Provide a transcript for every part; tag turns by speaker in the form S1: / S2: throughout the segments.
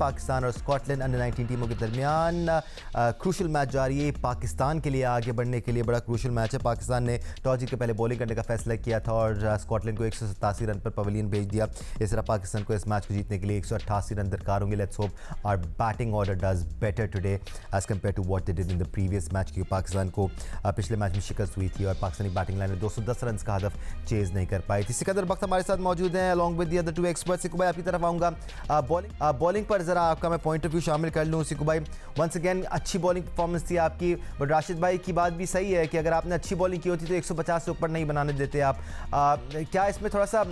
S1: पाकिस्तान और Scotland under 19 टीमों के दरमियान क्रूशल मैच जारी है। पाकिस्तान के लिए आगे बढ़ने के लिए बड़ा क्रूशल मैच है। पाकिस्तान ने टॉस जीत के पहले बॉलिंग करने का फैसला किया था और स्कॉटलैंड को 187 रन पर पवेलियन भेज दिया। इस तरह पाकिस्तान को इस मैच को जीतने के लिए 188 रन दरकार होंगे। Let's hope our batting order does better today as compare to what they did in the previous match, क्योंकि पाकिस्तान को पिछले मैच में शिकस्त हुई थी और पाकिस्तानी बैटिंग लाइन में 210 रन का हदफ चेज नहीं कर पाई थी। सिकंदर बख्त हमारे साथ मौजूद हैं along with the other two experts. Siku भाई आपकी तरफ आऊँगा, बॉलिंग पर ज़रा आपका मैं पॉइंट ऑफ व्यू शामिल कर लूँ। सिकू भाई, वंस अगेन अच्छी बॉलिंग परफॉर्मेंस थी आपकी, बट राशिद भाई की बात भी सही है कि अगर आपने अच्छी बॉलिंग की होती तो 150 से ऊपर नहीं बनाने देते आप। क्या इसमें थोड़ा सा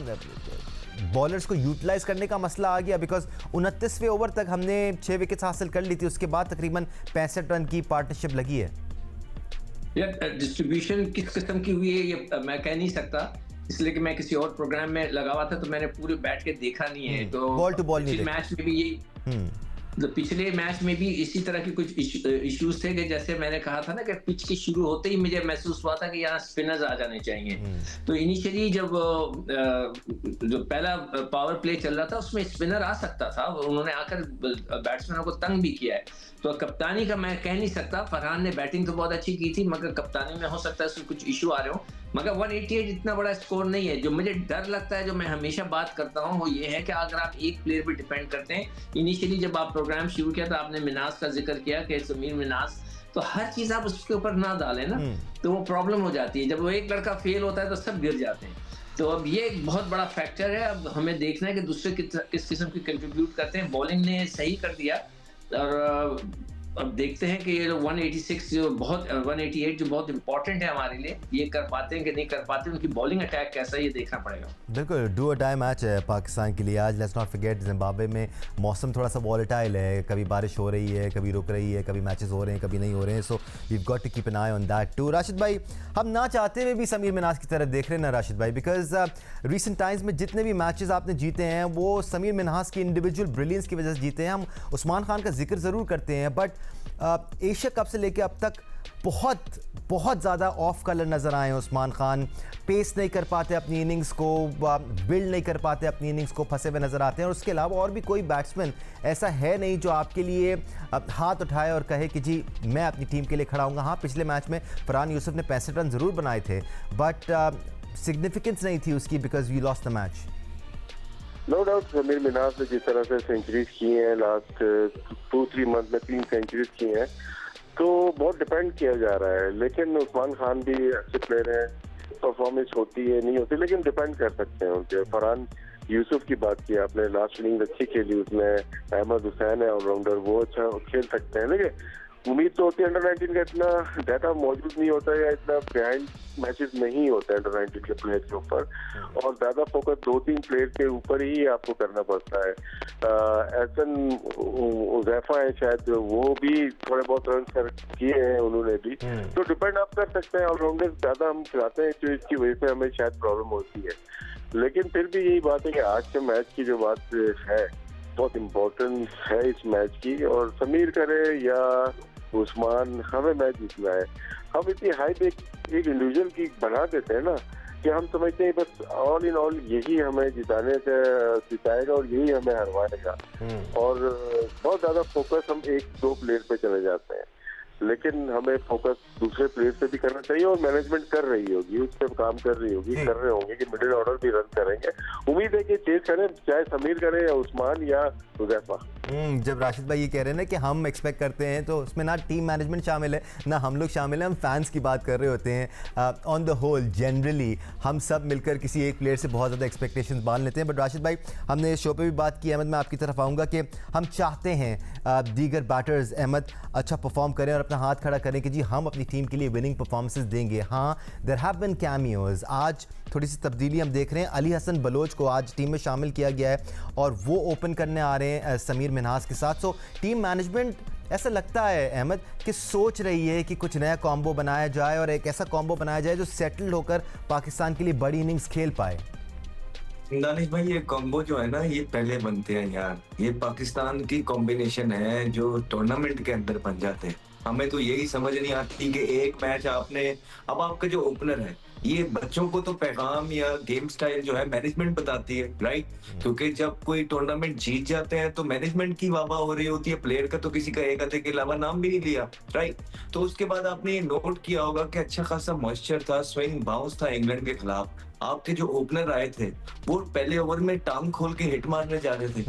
S1: बॉलर्स को यूटिलाइज करने का मसला आ गया? बिकॉज 29वें ओवर तक हमने 6 विकेट्स हासिल कर ली थी, उसके बाद तकरीबन 65 रन की पार्टनरशिप लगी है।
S2: डिस्ट्रीब्यूशन किस किस्म की हुई है ये मैं कह नहीं सकता, इसलिए कि मैं किसी और प्रोग्राम में लगा हुआ था तो मैंने पूरे बैठ के देखा नहीं है। तो
S1: बॉल टू बॉल नहीं
S2: मैच में भी यही तो पिछले मैच में भी इसी तरह के कुछ इश्यूज थे कि जैसे मैंने कहा था ना कि पिच के शुरू होते ही मुझे महसूस हुआ था कि यहाँ स्पिनर्स आ जाने चाहिए। तो इनिशियली जब जो पहला पावर प्ले चल रहा था उसमें स्पिनर आ सकता था, उन्होंने आकर बैट्समैनों को तंग भी किया है। तो कप्तानी का मैं कह नहीं सकता, फरहान ने बैटिंग तो बहुत अच्छी की थी मगर कप्तानी में हो सकता है उसमें कुछ इशू आ रहे हो। मगर 188 इतना बड़ा स्कोर नहीं है। जो मुझे डर लगता है, जो मैं हमेशा बात करता हूँ, वो ये है कि अगर आप एक प्लेयर पे डिपेंड करते हैं। इनिशियली जब आप प्रोग्राम शुरू किया तो आपने मिनास का जिक्र किया कि समीर मिनास, तो हर चीज आप उसके ऊपर ना डालें ना, तो वो प्रॉब्लम हो जाती है। जब वो एक लड़का फेल होता है तो सब गिर जाते हैं। तो अब ये एक बहुत बड़ा फैक्टर है। अब हमें देखना है कि दूसरे किस किस्म की कंट्रीब्यूट करते हैं। बॉलिंग ने सही कर दिया और अब देखते हैं कि ये 186 जो बहुत 188 जो बहुत इंपॉर्टेंट है हमारे लिए, ये कर पाते हैं कि नहीं कर पाते, उनकी बॉलिंग अटैक कैसा है ये देखना पड़ेगा।
S1: बिल्कुल डू और डाई मैच है पाकिस्तान के लिए आज। लेट्स नॉट फॉरगेट जिम्बाब्वे में मौसम थोड़ा सा वॉलेटाइल है, कभी बारिश हो रही है, कभी रुक रही है, कभी मैचेस हो रहे हैं, कभी नहीं हो रहे हैं। So we got to keep an eye on that too. Rashid भाई, हम ना चाहते हुए भी समीर मिनास की तरफ देख रहे हैं ना राशिद भाई, बिकॉज रिसेंट टाइम्स में जितने भी मैचेस आपने जीते हैं वो समीर मिनास की इंडिविजुअल ब्रिलियंस की वजह से जीते हैं। हम उस्मान खान का जिक्र ज़रूर करते हैं, बट एशिया कप से लेकर अब तक बहुत ज़्यादा ऑफ कलर नज़र आए हैं उस्मान खान। पेस नहीं कर पाते अपनी इनिंग्स को, बिल्ड नहीं कर पाते अपनी इनिंग्स को, फंसे हुए नज़र आते हैं। और उसके अलावा और भी कोई बैट्समैन ऐसा है नहीं जो आपके लिए हाथ उठाए और कहे कि जी मैं अपनी टीम के लिए खड़ा हूँगा। हाँ, पिछले मैच में फरहान यूसुफ ने 65 रन ज़रूर बनाए थे, बट सिग्निफिकेंस नहीं थी उसकी because we lost the match.
S3: No doubt Sameer Minhas ने जिस तरह से सेंचुरीज की हैं लास्ट 2-3 मंथ में 3 सेंचुरीज की हैं, तो बहुत डिपेंड किया जा रहा है। लेकिन उस्मान खान भी अच्छे प्लेयर हैं, परफॉर्मेंस होती है नहीं होती, लेकिन डिपेंड कर सकते हैं उनके। फरहान यूसुफ की बात की आपने, लास्ट इनिंग अच्छी खेली उसने। अहमद हुसैन है ऑलराउंडर, वो अच्छा खेल सकते हैं। लेकिन उम्मीद तो होती है अंडर 19 का इतना डाटा मौजूद नहीं होता है या इतना बिहाइंड मैचेस नहीं होता है अंडर 19 के प्लेयर के ऊपर, और ज्यादा फोकस 2-3 प्लेयर के ऊपर ही आपको करना पड़ता है। एहसन उज़ैफा है शायद, वो भी थोड़े बहुत रन कर किए हैं उन्होंने भी, तो डिपेंड आप कर सकते हैं। ऑलराउंडर ज्यादा हम खिलाते हैं तो इसकी वजह से हमें शायद प्रॉब्लम होती है। लेकिन फिर भी यही बात है कि आज के मैच की जो बात है बहुत इम्पोर्टेंट है इस मैच की, और समीर करे या उस्मान, हमें मैच जीतना है। हम इतनी हाइप एक इंडिविजुअल की बना देते हैं ना कि हम समझते हैं बस ऑल इन ऑल यही हमें जिताएगा और यही हमें हरवाएगा, और बहुत ज्यादा फोकस हम 1-2 प्लेयर पे चले जाते हैं। लेकिन हमें फोकस दूसरे प्लेयर पे भी करना चाहिए, और मैनेजमेंट कर रही होगी, उस पर काम कर रही होगी, कर रहे होंगे कि मिडिल ऑर्डर भी रन करेंगे। उम्मीद है कि चेज करें, चाहे समीर करे या उस्मान या हुज़ैफा।
S1: जब राशिद भाई ये कह रहे हैं ना कि हम एक्सपेक्ट करते हैं, तो उसमें ना टीम मैनेजमेंट शामिल है ना हम लोग शामिल हैं, हम फैंस की बात कर रहे होते हैं। ऑन द होल जनरली हम सब मिलकर किसी एक प्लेयर से बहुत ज़्यादा एक्सपेक्टेशंस बांध लेते हैं। बट राशिद भाई, हमने इस शो पे भी बात की, अहमद मैं आपकी तरफ आऊँगा, कि हम चाहते हैं दीगर बैटर्स अहमद अच्छा परफॉर्म करें और अपना हाथ खड़ा करें कि जी हम अपनी टीम के लिए विनिंग परफॉर्मेंसेस देंगे। हाँ, देयर हैव बीन कैमियोज। आज थोड़ी सी तब्दीली हम देख रहे हैं, अली हसन बलोच को आज टीम में शामिल किया गया है और वो ओपन करने आ रहे हैं समीर मिन्हास के साथ। सो टीम मैनेजमेंट ऐसा लगता है अहमद कि सोच रही है कि कुछ नया कॉम्बो बनाया जाए और एक ऐसा कॉम्बो बनाया जाए जो सेटल्ड होकर पाकिस्तान के लिए बड़ी इनिंग्स खेल पाए।
S4: दानिश भाई, ये कॉम्बो जो है ना, ये पहले बनते हैं यार। ये पाकिस्तान की कॉम्बिनेशन है जो टूर्नामेंट के अंदर बन जाते हैं। हमें तो यही समझ नहीं आती कि एक मैच आपने, अब आपका जो ओपनर है ये बच्चों को तो पैगाम या गेम स्टाइल जो है मैनेजमेंट बताती है, राइट? क्योंकि जब कोई टूर्नामेंट जीत जाते हैं तो मैनेजमेंट की वाह-वाह हो रही होती है, प्लेयर का तो किसी का एक आधे के अलावा नाम भी नहीं लिया, राइट? तो उसके बाद आपने ये नोट किया होगा कि अच्छा खासा मॉइस्चर था, स्विंग बाउंस था इंग्लैंड के खिलाफ। आपके जो ओपनर आए थे वो पहले ओवर में टांग खोल के हिट मारने जा रहे थे।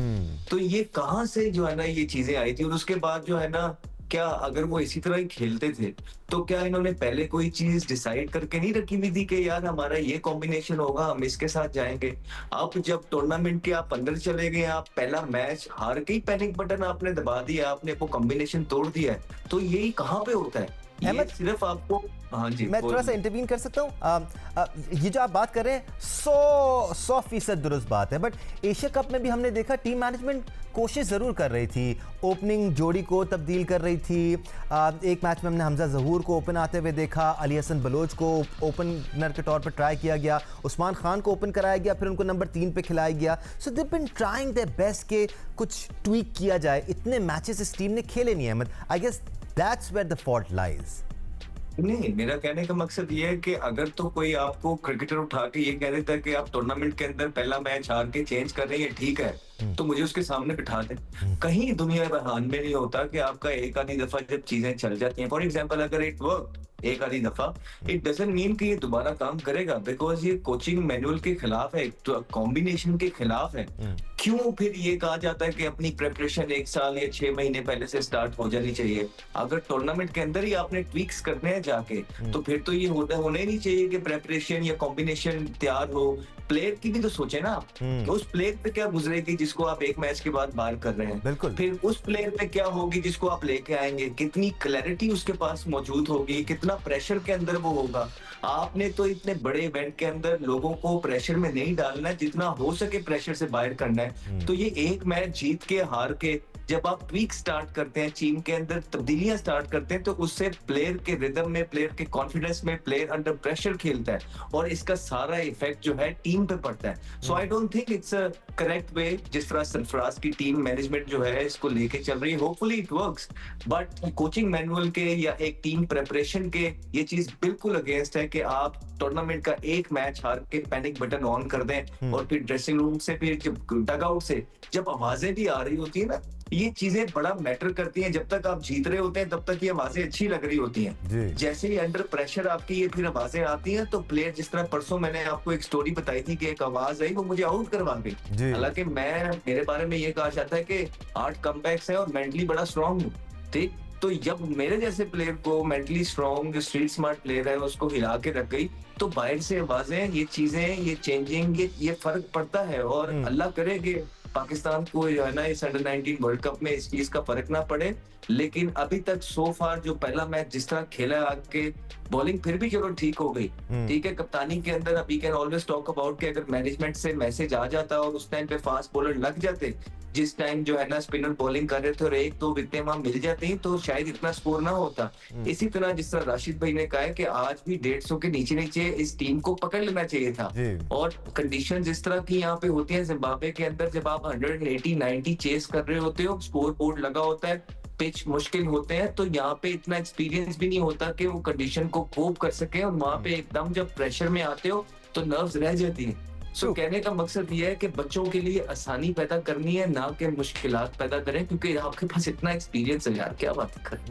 S4: तो ये कहाँ से जो है ना ये चीजें आई थी? और उसके बाद जो है ना, क्या अगर वो इसी तरह ही खेलते थे तो क्या इन्होंने पहले कोई चीज डिसाइड करके नहीं रखी हुई थी कि यार हमारा ये कॉम्बिनेशन होगा, हम इसके साथ जाएंगे? आप जब टूर्नामेंट के आप अंदर चले गए, आप पहला मैच हार के ही पैनिक बटन आपने दबा दिया, आपने वो कॉम्बिनेशन तोड़ दिया है, तो यही कहाँ पे होता है? ये
S1: अहमद,
S4: सिर्फ आपको, हाँ जी,
S1: मैं थोड़ा सा इंटरवीन कर सकता हूँ? ये जो आप बात कर रहे हैं 100% दुरुस्त बात है, बट एशिया कप में भी हमने देखा टीम मैनेजमेंट कोशिश ज़रूर कर रही थी, ओपनिंग जोड़ी को तब्दील कर रही थी। एक मैच में हमने हमजा ज़हूर को ओपन आते हुए देखा, अली हसन बलोच को ओपनर के तौर पर ट्राई किया गया, उस्मान खान को ओपन कराया गया, फिर उनको नंबर 3 पे खिलाया गया। So they been trying their best के कुछ ट्वीक किया जाए। इतने मैचेस इस टीम ने खेले नहीं Ahmed. I guess that's where the fault lies.
S4: नहीं, मेरा कहने का मकसद ये है कि अगर तो कोई आपको क्रिकेटर उठा के ये कह देता है कि आप टूर्नामेंट के अंदर पहला मैच हार के चेंज कर रहे हैं, ठीक है, तो मुझे उसके सामने बिठा दें। कहीं दुनिया बहान में नहीं होता कि आपका एक आधी दफा जब चीजें चल जाती हैं, फॉर एग्जांपल अगर इट वर्क एक आधी दफा, इट डजंट मीन कि ये दोबारा काम करेगा, बिकॉज ये कोचिंग मैनुअल के खिलाफ है, कॉम्बिनेशन के खिलाफ है। क्यों फिर ये कहा जाता है कि अपनी प्रेपरेशन 1 साल या 6 महीने पहले से स्टार्ट हो जानी चाहिए? अगर टूर्नामेंट के अंदर ही आपने ट्वीक्स करने हैं जाके, तो फिर तो ये होना ही नहीं चाहिए कि प्रेपरेशन या कॉम्बिनेशन तैयार हो। प्लेयर की भी तो सोचे ना, कि उस प्लेयर पे क्या गुजरेगी जिसको आप एक मैच के बाद बाहर कर रहे हैं,
S1: बिल्कुल।
S4: फिर उस प्लेयर पे क्या होगी जिसको आप लेके आएंगे, कितनी क्लैरिटी उसके पास मौजूद होगी, कितना प्रेशर के अंदर वो होगा। आपने तो इतने बड़े इवेंट के अंदर लोगों को प्रेशर में नहीं डालना है, जितना हो सके प्रेशर से बाहर करना है। तो ये एक मैच जीत के हार के जब आप ट्वीक स्टार्ट करते हैं, टीम के अंदर तब्दीलियां स्टार्ट करते हैं, तो उससे प्लेयर के रिदम में, प्लेयर के कॉन्फिडेंस में, प्लेयर अंडर प्रेशर खेलता है और इसका सारा इफेक्ट जो है टीम पे पड़ता है। So I don't think it's a correct way जिस तरह सरफराज की टीम मैनेजमेंट जो है इसको लेके चल रही है। Hopefully it works, but coaching manual के या एक टीम प्रेपरेशन के ये चीज बिल्कुल अगेंस्ट है कि आप टूर्नामेंट का एक मैच हार के पैनिक बटन ऑन कर दें और फिर ड्रेसिंग रूम से, फिर जब डग आउट से जब आवाजें भी आ रही होती है ना, ये चीजें बड़ा मैटर करती हैं। जब तक आप जीत रहे होते हैं तब तक ये आवाजें अच्छी लग रही होती हैं, जैसे ही अंडर प्रेशर आपकी ये फिर आवाजें आती हैं, तो प्लेयर, जिस तरह परसों मैंने आपको एक स्टोरी बताई थी कि एक आवाज आई वो मुझे आउट करवा गई, हालांकि मेरे बारे में ये कहा जाता है कि 8 कमबैक्स है और मेंटली बड़ा स्ट्रांग हूँ, ठीक। तो जब मेरे जैसे प्लेयर को मेंटली स्ट्रांग, जो स्ट्रीट स्मार्ट प्लेयर है, उसको हिला के रख गई, तो बाहर से आवाजें, ये चीजें, ये चेंजिंग, ये फर्क पड़ता है। और अल्लाह करे कि पाकिस्तान को जो है ना इस अंडर 19 वर्ल्ड कप में इस चीज का फर्क ना पड़े, लेकिन अभी तक सो फार जो पहला मैच जिस तरह खेला आके, बॉलिंग फिर भी चलो ठीक हो गई, ठीक है। कप्तानी के अंदर we can always talk about कि अगर मैनेजमेंट से मैसेज आ जाता और उस टाइम पे फास्ट बॉलर लग जाते, जिस टाइम जो है ना स्पिनर बॉलिंग कर रहे थे और 1-2 विकेटें वहां मिल जाती, तो शायद इतना स्कोर ना होता। इसी तरह जिस तरह राशिद भाई ने कहा है कि आज भी 150 के नीचे नीचे इस टीम को पकड़ लेना चाहिए था। और कंडीशन जिस तरह की यहाँ पे होती है जिम्बाब्वे के अंदर, जब आप 180-90 चेस कर रहे होते हो, स्कोर बोर्ड लगा होता है, पिच मुश्किल होते हैं, तो यहाँ पे इतना एक्सपीरियंस भी नहीं होता कि वो कंडीशन को कोप कर सके। और वहां पे एकदम जब प्रेशर में आते हो तो नर्व्स रह जाती हैं। सो कहने का मकसद ये है कि बच्चों के लिए आसानी पैदा करनी है, ना कि मुश्किलात पैदा करें, क्योंकि आपके पास इतना एक्सपीरियंस है यार, क्या बात कर